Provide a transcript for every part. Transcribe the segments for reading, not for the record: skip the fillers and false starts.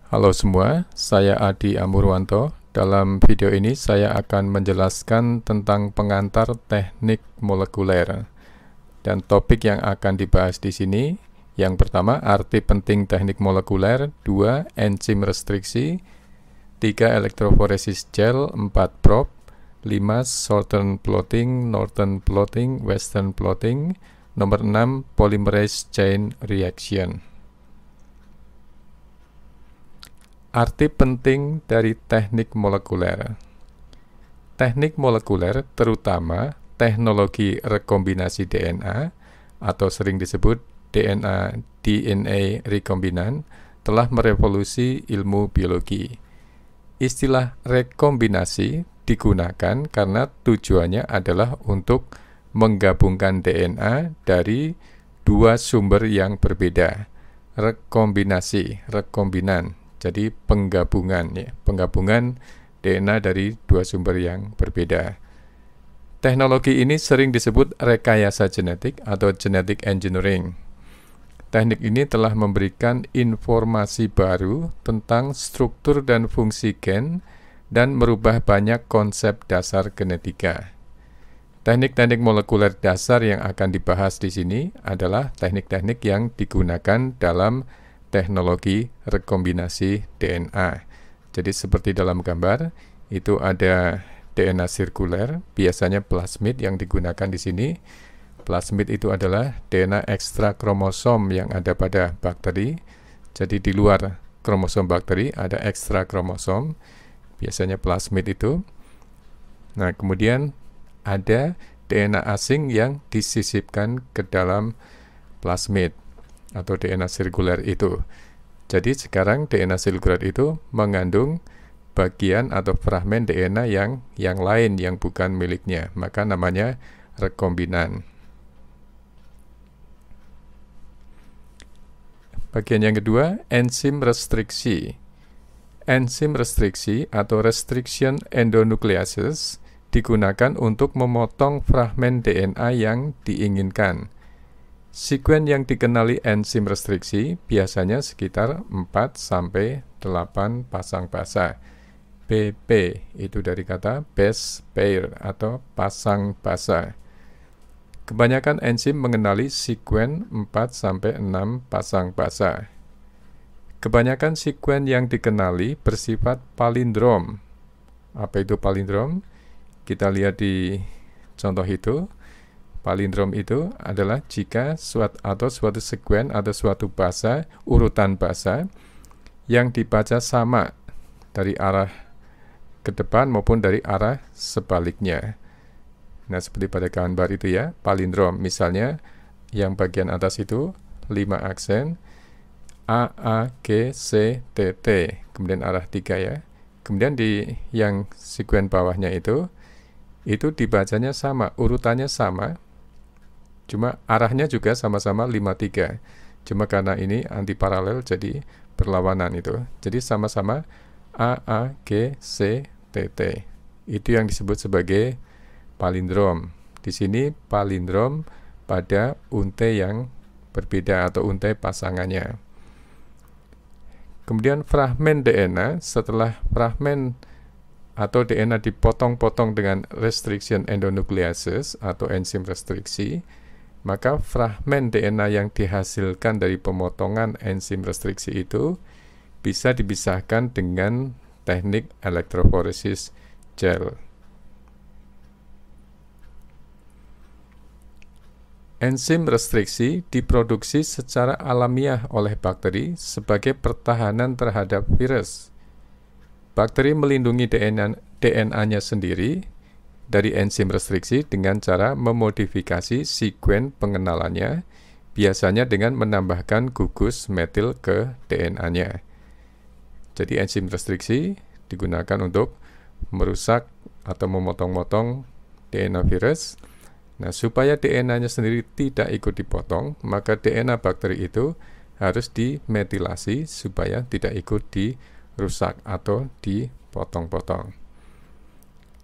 Halo semua, saya Adi Amurwanto. Dalam video ini saya akan menjelaskan tentang pengantar teknik molekuler. Dan topik yang akan dibahas di sini, yang pertama arti penting teknik molekuler, 2 enzim restriksi, 3 elektroforesis gel, 4 probe, 5 southern plotting, northern plotting, western plotting, nomor 6 polymerase chain reaction. Arti penting dari teknik molekuler. Teknik molekuler terutama teknologi rekombinasi DNA atau sering disebut DNA rekombinan telah merevolusi ilmu biologi. Istilah rekombinasi digunakan karena tujuannya adalah untuk menggabungkan DNA dari dua sumber yang berbeda. Rekombinasi, rekombinan. Jadi penggabungan DNA dari dua sumber yang berbeda. Teknologi ini sering disebut rekayasa genetik atau genetic engineering. Teknik ini telah memberikan informasi baru tentang struktur dan fungsi gen dan merubah banyak konsep dasar genetika. Teknik-teknik molekuler dasar yang akan dibahas di sini adalah teknik-teknik yang digunakan dalam teknologi rekombinasi DNA. Jadi seperti dalam gambar, itu ada DNA sirkuler, biasanya plasmid yang digunakan di sini. Plasmid itu adalah DNA ekstra kromosom yang ada pada bakteri. Jadi di luar kromosom bakteri ada ekstra kromosom, biasanya plasmid itu. Nah, kemudian ada DNA asing yang disisipkan ke dalam plasmid atau DNA sirkuler itu. Jadi sekarang DNA sirkuler itu mengandung bagian atau fragmen DNA yang lain yang bukan miliknya, maka namanya rekombinan. Bagian yang kedua, enzim restriksi. Enzim restriksi atau restriction endonucleases digunakan untuk memotong fragmen DNA yang diinginkan. Sekuen yang dikenali enzim restriksi biasanya sekitar 4-8 pasang basa. BP itu dari kata base pair atau pasang basa. Kebanyakan enzim mengenali sekuen 4-6 pasang basa. Kebanyakan sekuen yang dikenali bersifat palindrom. Apa itu palindrom? Kita lihat di contoh itu. Palindrom itu adalah jika suatu sekuen atau suatu basa, urutan basa yang dibaca sama dari arah ke depan maupun dari arah sebaliknya. Nah, seperti pada gambar itu ya, palindrom. Misalnya, yang bagian atas itu 5 aksen, A, A, G, C, T, T. Kemudian arah 3 ya. Kemudian di yang sekuen bawahnya itu dibacanya sama, urutannya sama, cuma arahnya juga sama-sama 5-3. Cuma karena ini antiparalel jadi berlawanan itu. Jadi sama-sama A, A, G, C, T, T. Itu yang disebut sebagai palindrom. Di sini palindrom pada unte yang berbeda atau unte pasangannya. Kemudian fragmen DNA, setelah fragmen atau DNA dipotong-potong dengan restriction endonucleases atau enzim restriksi, maka fragmen DNA yang dihasilkan dari pemotongan enzim restriksi itu bisa dipisahkan dengan teknik elektroforesis gel. Enzim restriksi diproduksi secara alamiah oleh bakteri sebagai pertahanan terhadap virus. Bakteri melindungi DNA-nya sendiri dari enzim restriksi dengan cara memodifikasi sekuen pengenalannya, biasanya dengan menambahkan gugus metil ke DNA-nya. Jadi enzim restriksi digunakan untuk merusak atau memotong-motong DNA virus. Nah, supaya DNA-nya sendiri tidak ikut dipotong, maka DNA bakteri itu harus dimetilasi supaya tidak ikut dirusak atau dipotong-potong.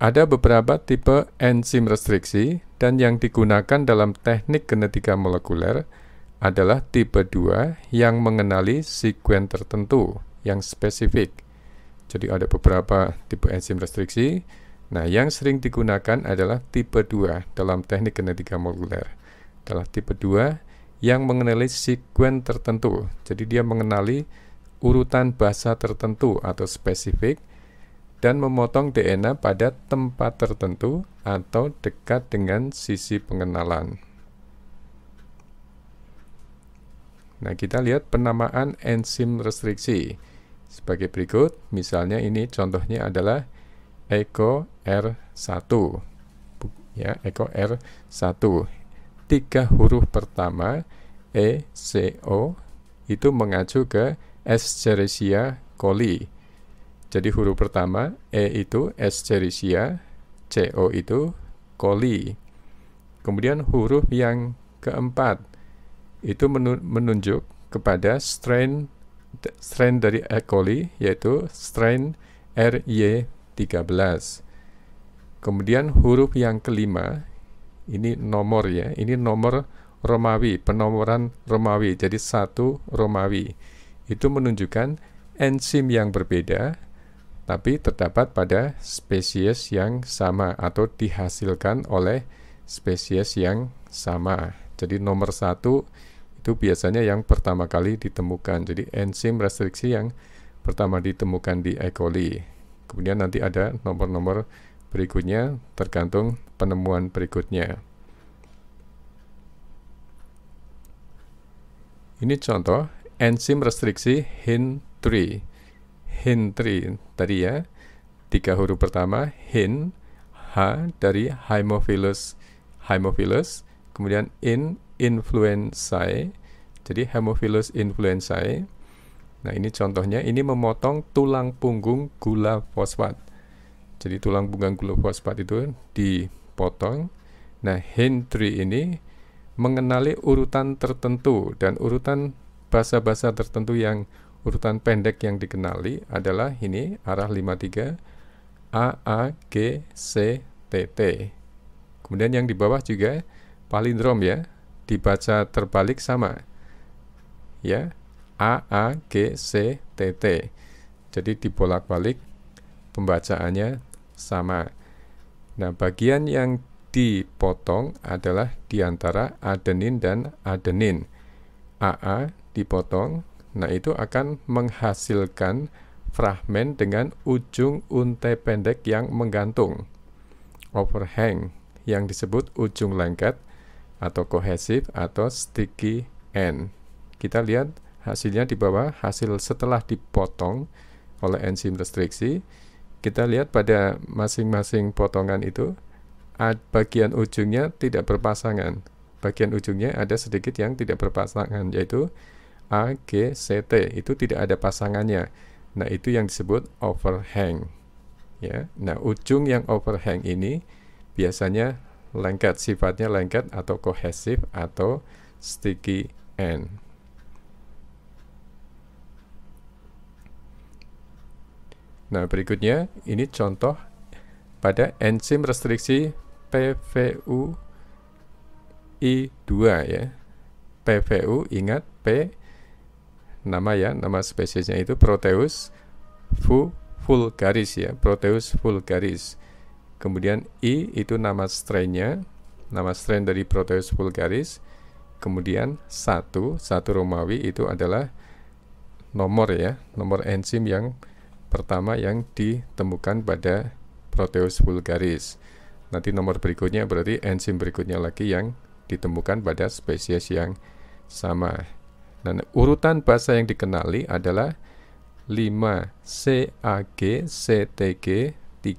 Ada beberapa tipe enzim restriksi dan yang digunakan dalam teknik genetika molekuler adalah tipe 2 yang mengenali sekuen tertentu yang spesifik. Jadi ada beberapa tipe enzim restriksi. Nah, yang sering digunakan adalah tipe 2 dalam teknik genetika molekuler. Adalah tipe 2 yang mengenali sekuen tertentu. Jadi dia mengenali urutan basa tertentu atau spesifik dan memotong DNA pada tempat tertentu atau dekat dengan sisi pengenalan. Nah, kita lihat penamaan enzim restriksi sebagai berikut. Misalnya ini contohnya adalah EcoR1. Ya, EcoR1. 3 huruf pertama ECO itu mengacu ke Escherichia coli. Jadi huruf pertama E itu Escherichia, CO itu coli. Kemudian huruf yang keempat itu menunjuk kepada strain dari E. coli, yaitu strain RY13. Kemudian huruf yang kelima, ini nomor ya, ini nomor Romawi, penomoran Romawi, jadi 1 Romawi. Itu menunjukkan enzim yang berbeda, tapi terdapat pada spesies yang sama atau dihasilkan oleh spesies yang sama. Jadi nomor 1 itu biasanya yang pertama kali ditemukan. Jadi enzim restriksi yang pertama ditemukan di E. coli. Kemudian nanti ada nomor-nomor berikutnya tergantung penemuan berikutnya. Ini contoh enzim restriksi HIN3. HIN3 tadi ya, 3 huruf pertama HIN, H dari Haemophilus, kemudian influenzae, jadi Haemophilus influenzae. Nah, ini contohnya, ini memotong tulang punggung gula fosfat. Jadi tulang punggung gula fosfat itu dipotong. Nah, HIN3 ini mengenali urutan tertentu, dan urutan basa-basa tertentu yang urutan pendek yang dikenali adalah ini, arah 53 AAGCTT. Kemudian yang di bawah juga palindrom ya, dibaca terbalik sama ya, AAGCTT. Jadi dibolak-balik pembacaannya sama. Nah, bagian yang dipotong adalah diantara adenin dan adenin. AA dipotong, nah itu akan menghasilkan fragmen dengan ujung untai pendek yang menggantung, overhang, yang disebut ujung lengket atau kohesif atau sticky end. Kita lihat hasilnya di bawah, hasil setelah dipotong oleh enzim restriksi. Kita lihat pada masing-masing potongan itu bagian ujungnya tidak berpasangan. Bagian ujungnya ada sedikit yang tidak berpasangan, yaitu AGCT, itu tidak ada pasangannya. Nah, itu yang disebut overhang. Ya. Nah, ujung yang overhang ini biasanya lengket, sifatnya lengket atau kohesif atau sticky end. Nah, berikutnya ini contoh pada enzim restriksi PVUI2 ya. PVU, ingat P nama ya, nama spesiesnya itu Proteus vulgaris ya, Proteus vulgaris. Kemudian I itu nama strainnya, nama strain dari Proteus vulgaris. Kemudian 1 Romawi itu adalah nomor ya, nomor enzim yang pertama yang ditemukan pada Proteus vulgaris. Nanti nomor berikutnya berarti enzim berikutnya lagi yang ditemukan pada spesies yang sama. Dan urutan basa yang dikenali adalah 5 CAG-CTG3.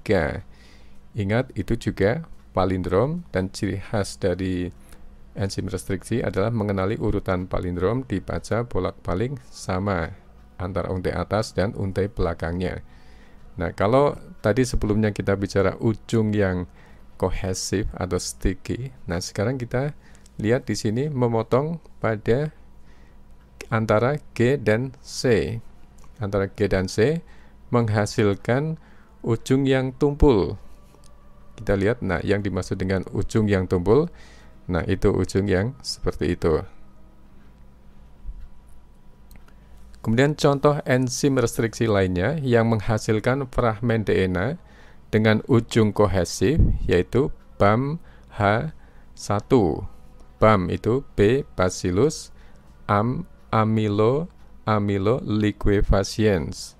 Ingat, itu juga palindrom, dan ciri khas dari enzim restriksi adalah mengenali urutan palindrom dibaca bolak-balik sama antara untai atas dan untai belakangnya. Nah, kalau tadi sebelumnya kita bicara ujung yang kohesif atau sticky, nah sekarang kita lihat di sini memotong pada antara G dan C. Antara G dan C menghasilkan ujung yang tumpul. Kita lihat, nah yang dimaksud dengan ujung yang tumpul, nah itu ujung yang seperti itu. Kemudian contoh enzim restriksi lainnya yang menghasilkan fragmen DNA dengan ujung kohesif yaitu BAM-H1. BAM itu B. Bacillus amyloliquefaciens.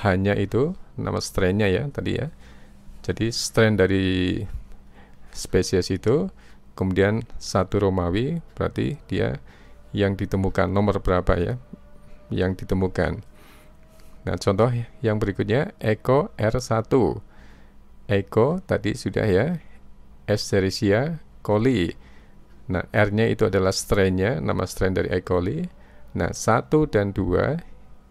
Hanya itu nama strainnya ya tadi ya. Jadi strain dari spesies itu, kemudian 1 Romawi berarti dia yang ditemukan nomor berapa ya yang ditemukan. Nah, contoh yang berikutnya Echo R1. Echo tadi sudah ya, Escherichia coli. Nah, R-nya itu adalah strain-nya, nama strain dari E. coli. Nah, 1 dan 2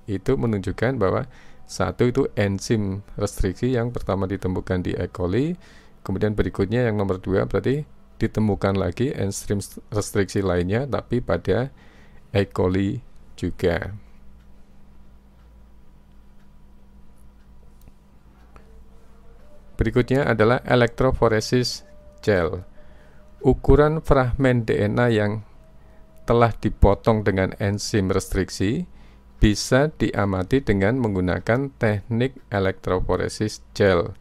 itu menunjukkan bahwa 1 itu enzim restriksi yang pertama ditemukan di E. coli, kemudian berikutnya yang nomor 2 berarti ditemukan lagi enzim restriksi lainnya tapi pada E. coli juga. Berikutnya adalah elektroforesis gel. Ukuran fragmen DNA yang telah dipotong dengan enzim restriksi bisa diamati dengan menggunakan teknik elektroforesis gel.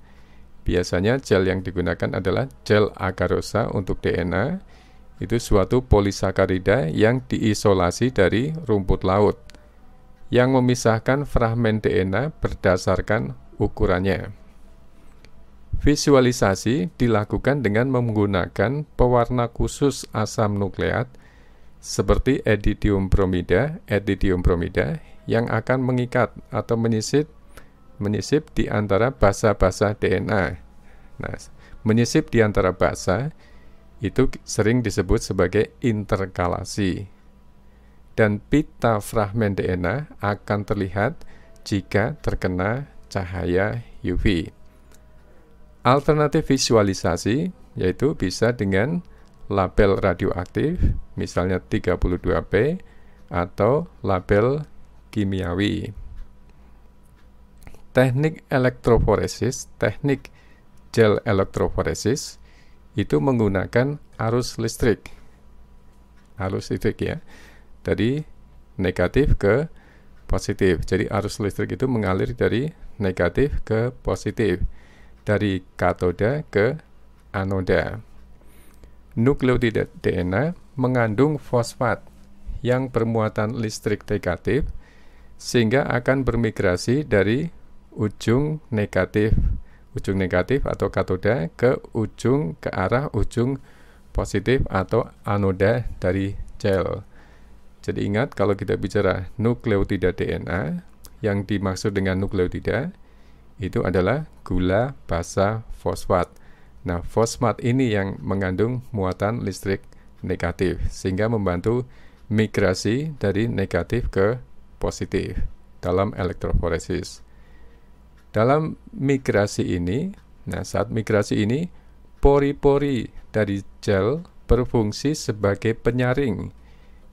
Biasanya gel yang digunakan adalah gel agarosa untuk DNA. Itu suatu polisakarida yang diisolasi dari rumput laut yang memisahkan fragmen DNA berdasarkan ukurannya. Visualisasi dilakukan dengan menggunakan pewarna khusus asam nukleat seperti etidium bromida yang akan mengikat atau menyisip di antara basa-basa DNA. Nah, menyisip di antara basa itu sering disebut sebagai interkalasi. Dan pita fragmen DNA akan terlihat jika terkena cahaya UV. Alternatif visualisasi yaitu bisa dengan label radioaktif, misalnya 32P, atau label kimiawi. Teknik elektroforesis, teknik gel elektroforesis, itu menggunakan arus listrik. Arus listrik ya, dari negatif ke positif. Jadi arus listrik itu mengalir dari negatif ke positif, dari katoda ke anoda. Nukleotida DNA mengandung fosfat yang bermuatan listrik negatif sehingga akan bermigrasi dari ujung negatif atau katoda ke arah ujung positif atau anoda dari gel. Jadi ingat kalau kita bicara nukleotida DNA, yang dimaksud dengan nukleotida itu adalah gula basa fosfat. Nah, fosfat ini yang mengandung muatan listrik negatif sehingga membantu migrasi dari negatif ke positif dalam elektroforesis. Dalam migrasi ini, saat migrasi ini pori-pori dari gel berfungsi sebagai penyaring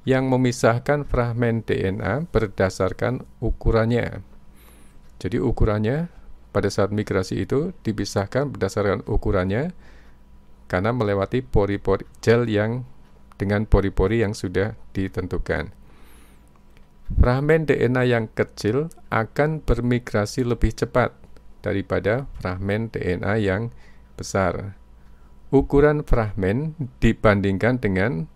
yang memisahkan fragmen DNA berdasarkan ukurannya. Jadi ukurannya pada saat migrasi itu dipisahkan berdasarkan ukurannya karena melewati pori-pori gel yang dengan pori-pori yang sudah ditentukan. Fragmen DNA yang kecil akan bermigrasi lebih cepat daripada fragmen DNA yang besar. Ukuran fragmen dibandingkan dengan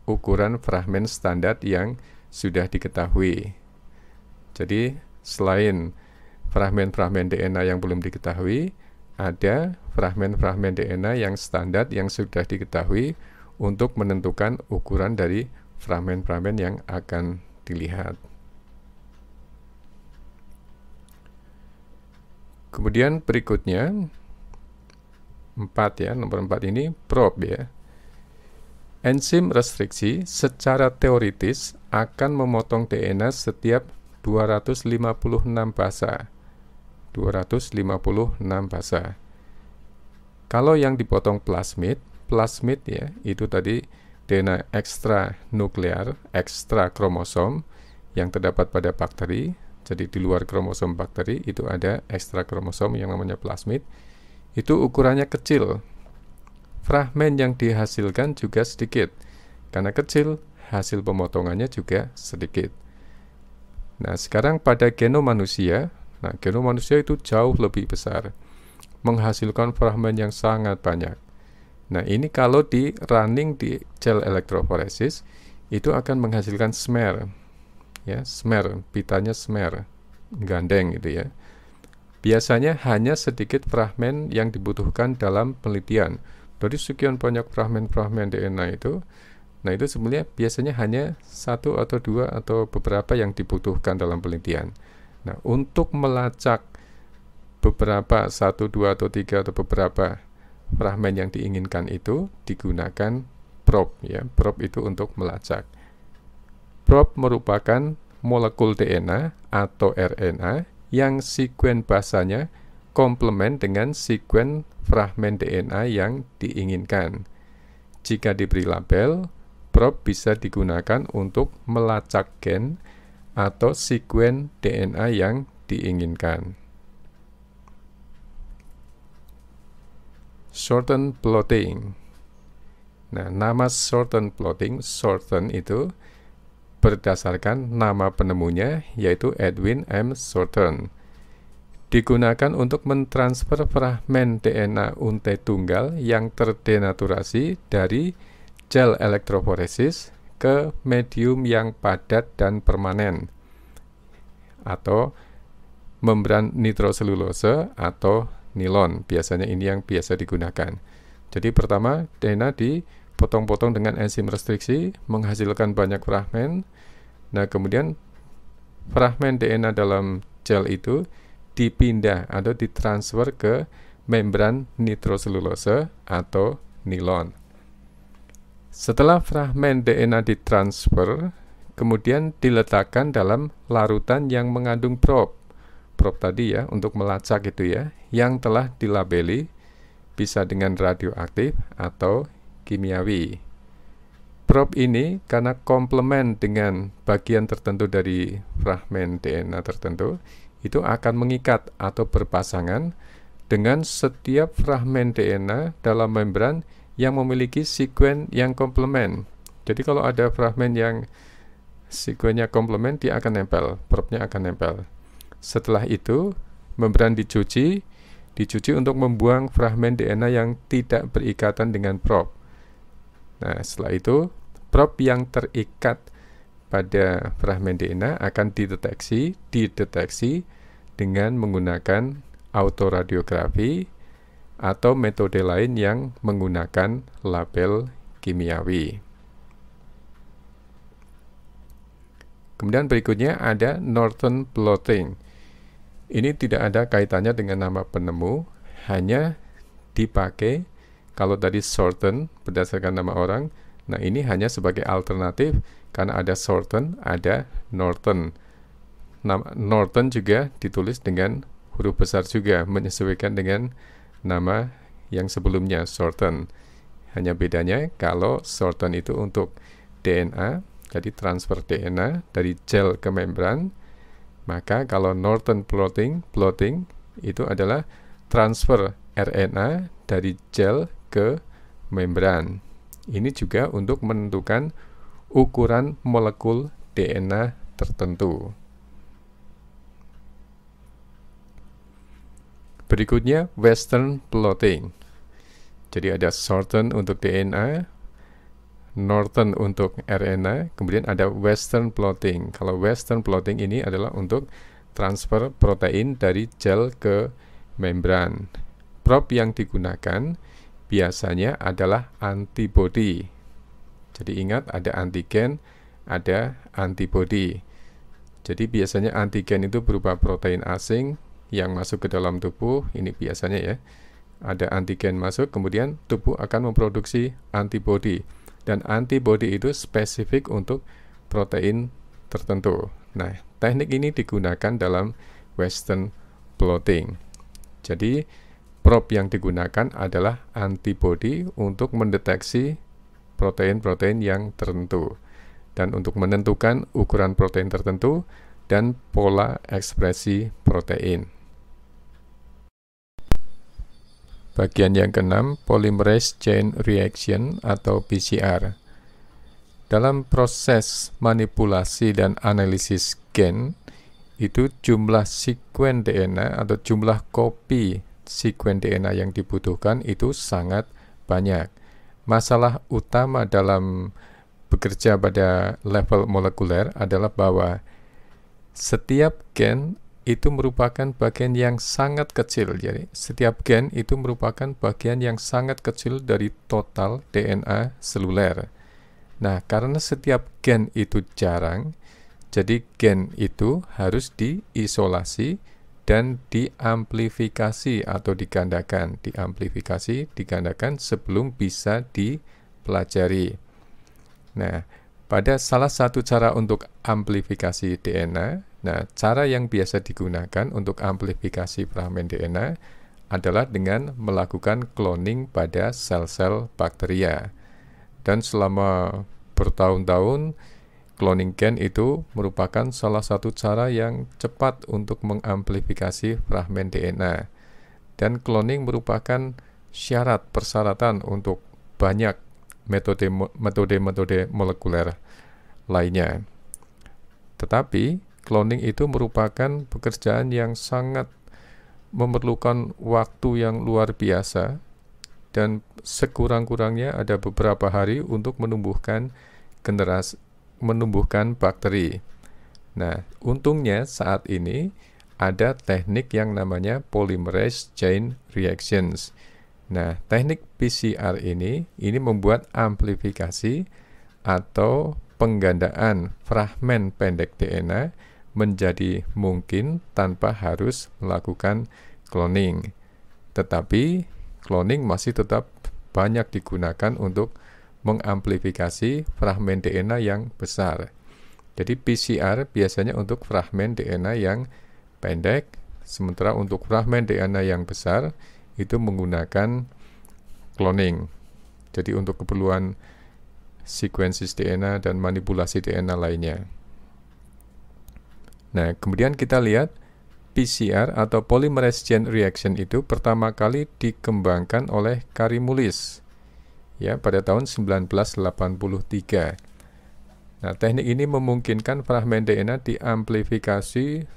ukuran fragmen standar yang sudah diketahui. Jadi selain fragmen-fragmen DNA yang belum diketahui, ada fragmen-fragmen DNA yang standar yang sudah diketahui untuk menentukan ukuran dari fragmen-fragmen yang akan dilihat. Kemudian berikutnya 4 ya, nomor 4 ini probe ya. Enzim restriksi secara teoritis akan memotong DNA setiap 256 basa. 256 basa. Kalau yang dipotong plasmid ya, itu tadi DNA ekstra nuklear, ekstra kromosom yang terdapat pada bakteri. Jadi di luar kromosom bakteri itu ada ekstra kromosom yang namanya plasmid. Itu ukurannya kecil. Fragmen yang dihasilkan juga sedikit. Karena kecil, hasil pemotongannya juga sedikit. Nah, sekarang pada genom manusia, genom manusia itu jauh lebih besar, menghasilkan fragmen yang sangat banyak. Nah, ini kalau di running di gel elektroforesis, itu akan menghasilkan smear, ya, smear, pitanya smear, gandeng gitu ya. Biasanya hanya sedikit fragmen yang dibutuhkan dalam penelitian. Dari sekian banyak fragmen-fragmen DNA itu, nah itu sebenarnya biasanya hanya 1 atau 2 atau beberapa yang dibutuhkan dalam penelitian. Nah, untuk melacak beberapa 1, 2 atau 3 atau beberapa fragmen yang diinginkan itu digunakan probe, ya. Probe itu untuk melacak. Probe merupakan molekul DNA atau RNA yang sekuen basanya komplement dengan sekuen fragmen DNA yang diinginkan. Jika diberi label, probe bisa digunakan untuk melacak gen atau sekuen DNA yang diinginkan. Shorten plotting. Nah, nama shorten plotting, shorten itu berdasarkan nama penemunya, yaitu Edwin M. Shorten. Digunakan untuk mentransfer fragmen DNA untai tunggal yang terdenaturasi dari gel elektroforesis ke medium yang padat dan permanen, atau membran nitroselulose atau nilon. Biasanya ini yang biasa digunakan. Jadi pertama, DNA dipotong-potong dengan enzim restriksi, menghasilkan banyak fragmen. Nah, kemudian fragmen DNA dalam gel itu dipindah atau ditransfer ke membran nitroselulose atau nilon. Setelah fragmen DNA ditransfer, kemudian diletakkan dalam larutan yang mengandung probe. Probe tadi ya, untuk melacak itu ya, yang telah dilabeli, bisa dengan radioaktif atau kimiawi. Probe ini karena komplement dengan bagian tertentu dari fragmen DNA tertentu, itu akan mengikat atau berpasangan dengan setiap fragmen DNA dalam membran yang memiliki sekuen yang komplement. Jadi kalau ada fragmen yang sekuennya komplement, dia akan nempel, probe-nya akan nempel. Setelah itu, membran dicuci untuk membuang fragmen DNA yang tidak berikatan dengan probe. Nah, setelah itu, probe yang terikat pada fragmen DNA akan dideteksi dengan menggunakan autoradiografi atau metode lain yang menggunakan label kimiawi. Kemudian berikutnya ada Norton plotting. Ini tidak ada kaitannya dengan nama penemu, hanya dipakai kalau tadi Shorten berdasarkan nama orang. Nah, ini hanya sebagai alternatif karena ada Shorten, ada Norton. Nama Norton juga ditulis dengan huruf besar juga, menyesuaikan dengan nama yang sebelumnya, Shorten. Hanya bedanya kalau Shorten itu untuk DNA, jadi transfer DNA dari gel ke membran, maka kalau Norton plotting itu adalah transfer RNA dari gel ke membran. Ini juga untuk menentukan ukuran molekul DNA tertentu. Berikutnya Western plotting. Jadi ada Shorten untuk DNA, Norton untuk RNA, kemudian ada Western plotting. Kalau Western plotting ini adalah untuk transfer protein dari gel ke membran. Probe yang digunakan biasanya adalah antibody. Jadi ingat, ada antigen, ada antibody. Jadi biasanya antigen itu berupa protein asing yang masuk ke dalam tubuh. Ini biasanya ya, ada antigen masuk, kemudian tubuh akan memproduksi antibody. Dan antibody itu spesifik untuk protein tertentu. Nah, teknik ini digunakan dalam Western blotting. Jadi probe yang digunakan adalah antibody untuk mendeteksi protein-protein yang tertentu dan untuk menentukan ukuran protein tertentu dan pola ekspresi protein. Bagian yang keenam, polymerase chain reaction atau PCR. Dalam proses manipulasi dan analisis gen, itu jumlah sekuen DNA atau jumlah kopi sekuen DNA yang dibutuhkan itu sangat banyak. Masalah utama dalam bekerja pada level molekuler adalah bahwa setiap gen itu merupakan bagian yang sangat kecil. Jadi, setiap gen itu merupakan bagian yang sangat kecil dari total DNA seluler. Nah, karena setiap gen itu jarang, jadi gen itu harus diisolasi dan diamplifikasi atau digandakan. Digandakan sebelum bisa dipelajari. Nah, pada salah satu cara untuk amplifikasi DNA, cara yang biasa digunakan untuk amplifikasi fragmen DNA adalah dengan melakukan cloning pada sel-sel bakteria. Dan selama bertahun-tahun, cloning gen itu merupakan salah satu cara yang cepat untuk mengamplifikasi fragmen DNA. Dan cloning merupakan persyaratan untuk banyak metode molekuler lainnya. Tetapi cloning itu merupakan pekerjaan yang sangat memerlukan waktu yang luar biasa, dan sekurang-kurangnya ada beberapa hari untuk menumbuhkan bakteri. Nah, untungnya saat ini ada teknik yang namanya polymerase chain reactions. Nah, teknik PCR ini membuat amplifikasi atau penggandaan fragmen pendek DNA menjadi mungkin tanpa harus melakukan cloning. Tetapi cloning masih tetap banyak digunakan untuk mengamplifikasi fragmen DNA yang besar. Jadi PCR biasanya untuk fragmen DNA yang pendek, sementara untuk fragmen DNA yang besar itu menggunakan cloning. Jadi untuk keperluan sekuensis DNA dan manipulasi DNA lainnya. Nah, kemudian kita lihat PCR atau polymerase chain reaction itu pertama kali dikembangkan oleh Karimulis ya pada tahun 1983. Nah, teknik ini memungkinkan fragmen DNA diamplifikasi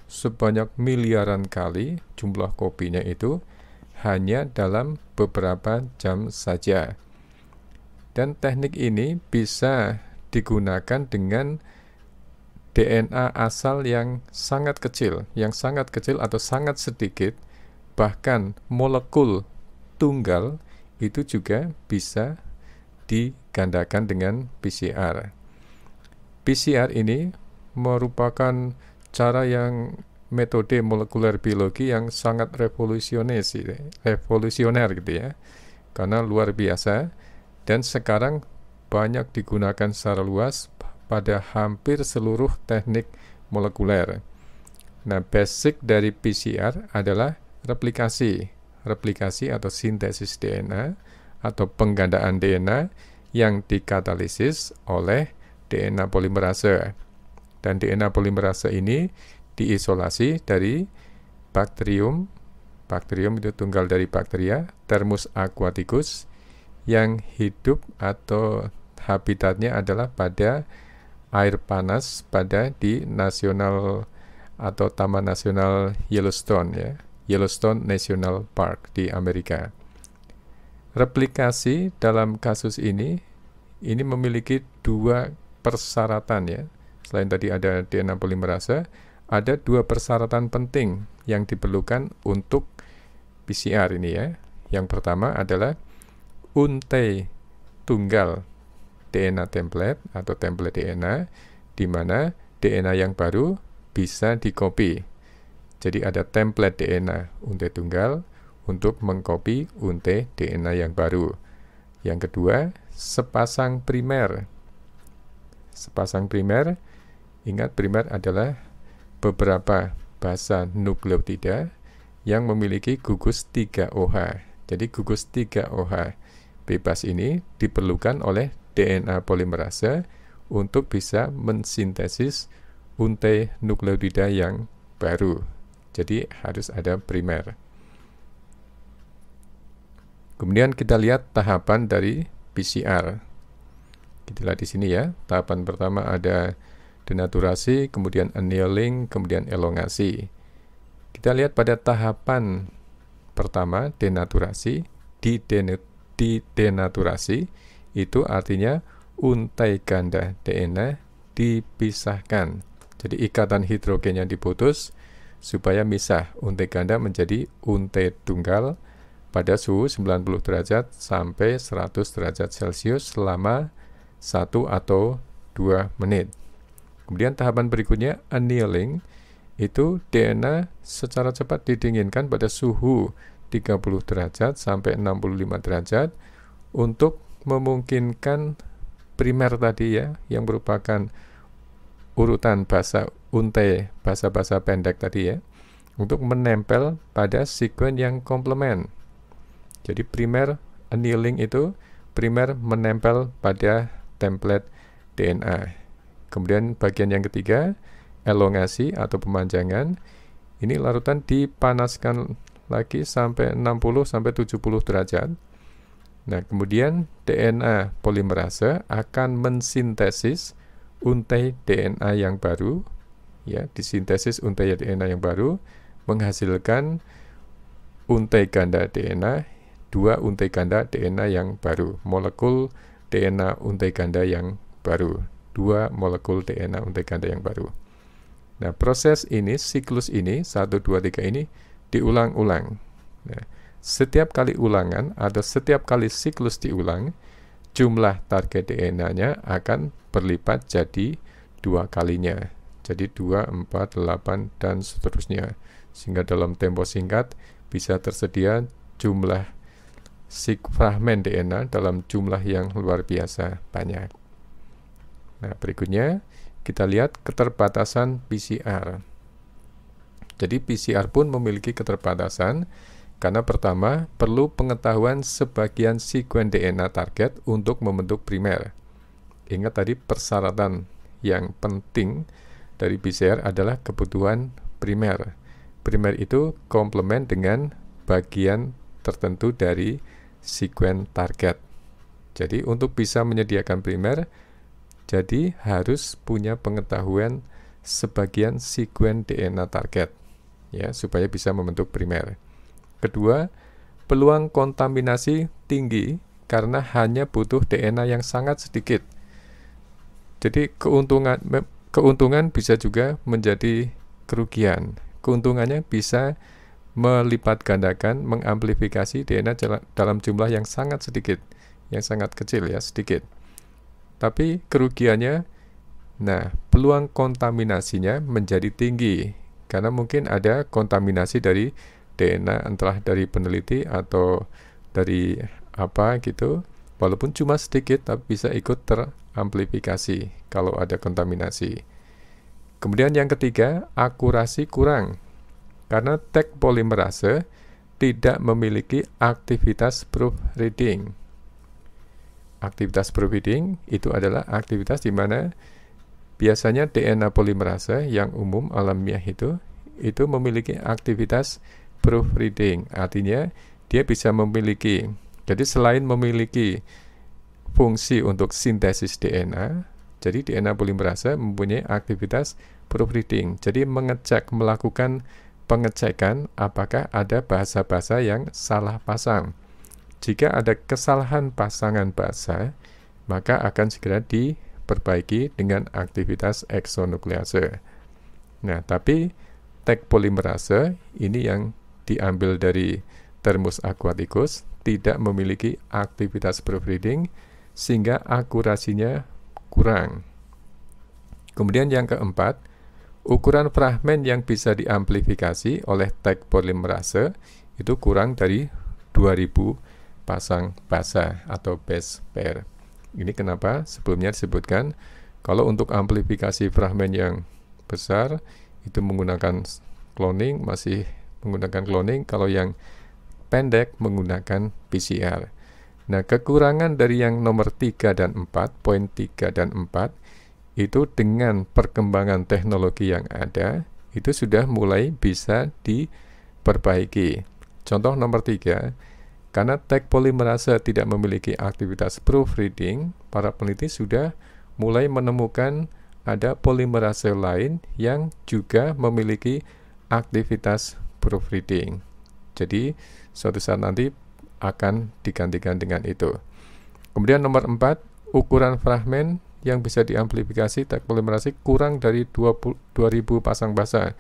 sebanyak miliaran kali jumlah kopinya itu hanya dalam beberapa jam saja. Dan teknik ini bisa digunakan dengan DNA asal yang sangat kecil atau sangat sedikit, bahkan molekul tunggal itu juga bisa digandakan dengan PCR. PCR ini merupakan metode molekuler biologi yang sangat revolusioner gitu ya, karena luar biasa dan sekarang banyak digunakan secara luas pada hampir seluruh teknik molekuler. Nah, basic dari PCR adalah replikasi atau sintesis DNA atau penggandaan DNA yang dikatalisis oleh DNA polimerase. Dan DNA polimerase ini diisolasi dari bakterium itu tunggal dari bakteria, Thermus aquaticus, yang hidup atau habitatnya adalah pada air panas di nasional atau Taman Nasional Yellowstone ya, Yellowstone National Park di Amerika. Replikasi dalam kasus ini memiliki dua persyaratan ya. Selain tadi ada DNA polimerase, ada dua persyaratan penting yang diperlukan untuk PCR ini ya. Yang pertama adalah untai tunggal DNA template atau template DNA, di mana DNA yang baru bisa dikopi. Jadi ada template DNA untai tunggal untuk mengkopi untai DNA yang baru. Yang kedua, sepasang primer. Ingat primer adalah beberapa basa nukleotida yang memiliki gugus 3OH. Jadi gugus 3OH bebas ini diperlukan oleh DNA polimerase untuk bisa mensintesis untai nukleotida yang baru. Jadi harus ada primer. Kemudian kita lihat tahapan dari PCR. Kita lihat di sini ya. Tahapan pertama ada Denaturasi, kemudian annealing, kemudian elongasi. Kita lihat pada tahapan pertama, denaturasi. Di denaturasi itu artinya untai ganda DNA dipisahkan. Jadi ikatan hidrogennya diputus supaya misah untai ganda menjadi untai tunggal pada suhu 90 derajat sampai 100 derajat Celcius selama 1 atau 2 menit. Kemudian tahapan berikutnya annealing, itu DNA secara cepat didinginkan pada suhu 30 derajat sampai 65 derajat untuk memungkinkan primer tadi ya, yang merupakan urutan basa untai, basa-basa pendek tadi ya, untuk menempel pada sekuen yang komplement. Jadi primer annealing itu primer menempel pada template DNA. Kemudian bagian yang ketiga, elongasi atau pemanjangan. Ini larutan dipanaskan lagi sampai 60 sampai 70 derajat. Nah, kemudian DNA polimerase akan mensintesis untai DNA yang baru, ya, disintesis untai DNA yang baru menghasilkan untai ganda DNA, 2 untai ganda DNA yang baru, molekul DNA untai ganda yang baru, 2 molekul DNA untai ganda yang baru. Nah, proses ini, siklus ini, 1, 2, 3 ini diulang-ulang. Nah, setiap kali ulangan atau setiap kali siklus diulang, jumlah target DNA-nya akan berlipat jadi 2 kalinya. Jadi 2, 4, 8, dan seterusnya. Sehingga dalam tempo singkat bisa tersedia jumlah fragmen DNA dalam jumlah yang luar biasa banyak. Nah, berikutnya kita lihat keterbatasan PCR. Jadi PCR pun memiliki keterbatasan karena pertama perlu pengetahuan sebagian sekuen DNA target untuk membentuk primer. Ingat tadi persyaratan yang penting dari PCR adalah kebutuhan primer. Primer itu komplement dengan bagian tertentu dari sekuen target. Jadi untuk bisa menyediakan primer, jadi harus punya pengetahuan sebagian sekuen DNA target, ya, supaya bisa membentuk primer. Kedua, peluang kontaminasi tinggi karena hanya butuh DNA yang sangat sedikit. Jadi keuntungan bisa juga menjadi kerugian. Keuntungannya bisa melipat gandakan, mengamplifikasi DNA dalam jumlah yang sangat sedikit, yang sangat kecil ya, sedikit. Tapi kerugiannya, nah, peluang kontaminasinya menjadi tinggi karena mungkin ada kontaminasi dari DNA entah dari peneliti atau dari apa gitu, walaupun cuma sedikit tapi bisa ikut teramplifikasi kalau ada kontaminasi. Kemudian yang ketiga, akurasi kurang karena tag polimerase tidak memiliki aktivitas proofreading. Aktivitas proofreading itu adalah aktivitas di mana biasanya DNA polimerase yang umum alamiah itu memiliki aktivitas proofreading. Artinya dia bisa memiliki, jadi selain memiliki fungsi untuk sintesis DNA, jadi DNA polimerase mempunyai aktivitas proofreading. Jadi melakukan pengecekan apakah ada bahasa-bahasa yang salah pasang. Jika ada kesalahan pasangan bahasa, maka akan segera diperbaiki dengan aktivitas eksonuklease. Nah, tapi tag polimerase ini yang diambil dari Thermus aquaticus tidak memiliki aktivitas proofreading sehingga akurasinya kurang. Kemudian yang keempat, ukuran fragmen yang bisa diamplifikasi oleh tag polimerase itu kurang dari 2000 pasang basa atau base pair. Ini kenapa sebelumnya disebutkan kalau untuk amplifikasi fragmen yang besar itu menggunakan cloning, masih menggunakan cloning, kalau yang pendek menggunakan PCR. Nah, kekurangan dari yang nomor 3 dan 4, poin 3 dan 4, itu dengan perkembangan teknologi yang ada, itu sudah mulai bisa diperbaiki. Contoh nomor 3, karena tag polimerase tidak memiliki aktivitas proofreading, para peneliti sudah mulai menemukan ada polimerase lain yang juga memiliki aktivitas proofreading. Jadi, suatu saat nanti akan digantikan dengan itu. Kemudian nomor 4, ukuran fragmen yang bisa diamplifikasi tag polimerase kurang dari 2000 pasang basa.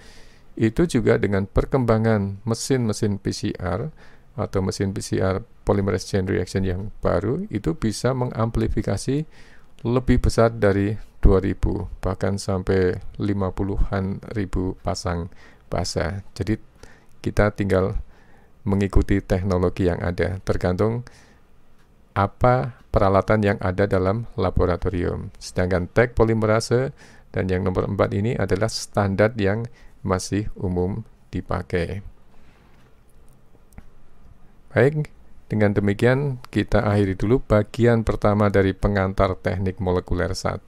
Itu juga dengan perkembangan mesin-mesin PCR atau mesin PCR polymerase chain reaction yang baru, itu bisa mengamplifikasi lebih besar dari 2000, bahkan sampai 50-an ribu pasang basa. Jadi kita tinggal mengikuti teknologi yang ada, tergantung apa peralatan yang ada dalam laboratorium. Sedangkan tag polimerase dan yang nomor 4 ini adalah standar yang masih umum dipakai. Baik, dengan demikian kita akhiri dulu bagian pertama dari pengantar teknik molekuler 1.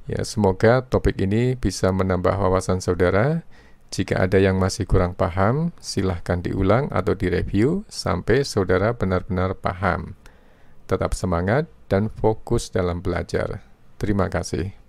Ya, semoga topik ini bisa menambah wawasan saudara. Jika ada yang masih kurang paham, silahkan diulang atau direview sampai saudara benar-benar paham. Tetap semangat dan fokus dalam belajar. Terima kasih.